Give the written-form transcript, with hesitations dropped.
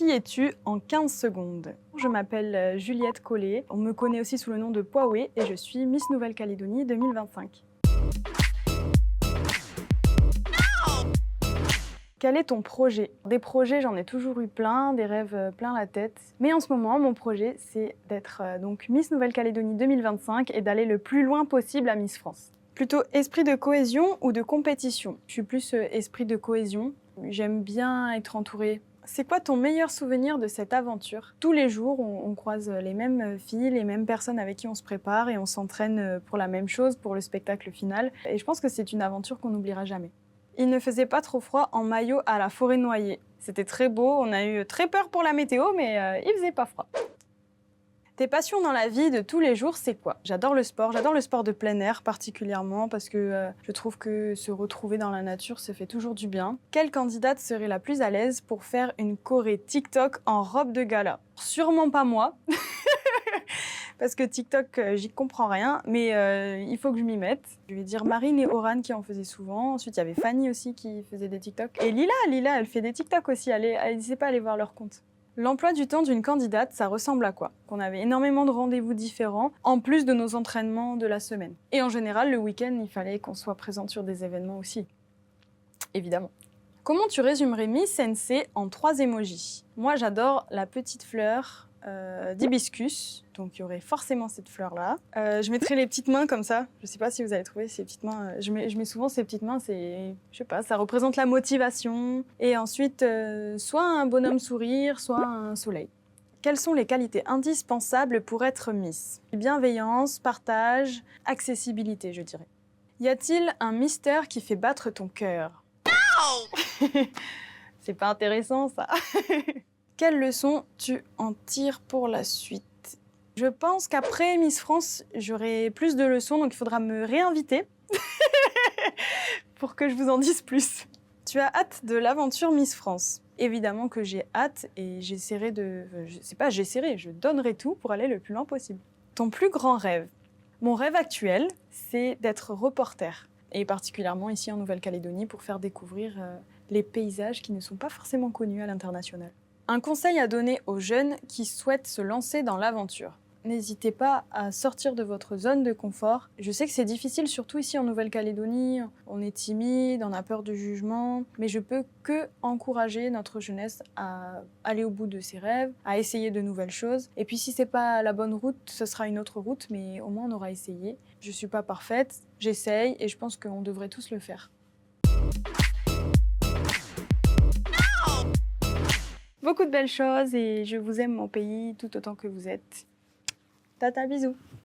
Qui es-tu en 15 secondes? Je m'appelle Juliette Collet, on me connaît aussi sous le nom de Poiwé et je suis Miss Nouvelle-Calédonie 2025. Quel est ton projet? Des projets, j'en ai toujours eu plein, des rêves plein la tête. Mais en ce moment, mon projet, c'est d'être donc Miss Nouvelle-Calédonie 2025 et d'aller le plus loin possible à Miss France. Plutôt esprit de cohésion ou de compétition? Je suis plus esprit de cohésion. J'aime bien être entourée. C'est quoi ton meilleur souvenir de cette aventure? Tous les jours, on croise les mêmes filles, les mêmes personnes avec qui on se prépare et on s'entraîne pour la même chose, pour le spectacle final. Et je pense que c'est une aventure qu'on n'oubliera jamais. Il ne faisait pas trop froid en maillot à la forêt noyée. C'était très beau, on a eu très peur pour la météo, mais il faisait pas froid. Tes passions dans la vie de tous les jours, c'est quoi? J'adore le sport de plein air particulièrement parce que je trouve que se retrouver dans la nature, ça fait toujours du bien. Quelle candidate serait la plus à l'aise pour faire une choré TikTok en robe de gala? Sûrement pas moi. Parce que TikTok, j'y comprends rien, mais il faut que je m'y mette. Je vais dire Marine et Oran qui en faisaient souvent. Ensuite, il y avait Fanny aussi qui faisait des TikTok. Et Lila, elle fait des TikTok aussi. N'hésitez pas à aller voir leur compte. L'emploi du temps d'une candidate, ça ressemble à quoi? Qu'on avait énormément de rendez-vous différents, en plus de nos entraînements de la semaine. Et en général, le week-end, il fallait qu'on soit présente sur des événements aussi. Évidemment. Comment tu résumerais Miss Sensei en 3 emojis? Moi, j'adore la petite fleur d'hibiscus, donc il y aurait forcément cette fleur-là. Je mettrais les petites mains comme ça. Je sais pas si vous allez trouver ces petites mains. Je mets souvent ces petites mains, c'est, je sais pas, ça représente la motivation. Et ensuite, soit un bonhomme sourire, soit un soleil. Quelles sont les qualités indispensables pour être Miss? Bienveillance, partage, accessibilité, je dirais. Y a-t-il un mystère qui fait battre ton cœur? C'est pas intéressant, ça. Quelle leçon tu en tires pour la suite? Je pense qu'après Miss France, j'aurai plus de leçons, donc il faudra me réinviter pour que je vous en dise plus. Tu as hâte de l'aventure Miss France? Évidemment que j'ai hâte et j'essaierai je donnerai tout pour aller le plus loin possible. Ton plus grand rêve? Mon rêve actuel, c'est d'être reporter, et particulièrement ici en Nouvelle-Calédonie pour faire découvrir les paysages qui ne sont pas forcément connus à l'international. Un conseil à donner aux jeunes qui souhaitent se lancer dans l'aventure. N'hésitez pas à sortir de votre zone de confort. Je sais que c'est difficile, surtout ici en Nouvelle-Calédonie. On est timide, on a peur du jugement. Mais je peux que encourager notre jeunesse à aller au bout de ses rêves, à essayer de nouvelles choses. Et puis si c'est pas la bonne route, ce sera une autre route, mais au moins on aura essayé. Je suis pas parfaite, j'essaye et je pense qu'on devrait tous le faire. Beaucoup de belles choses et je vous aime mon pays tout autant que vous êtes. Tata, bisous.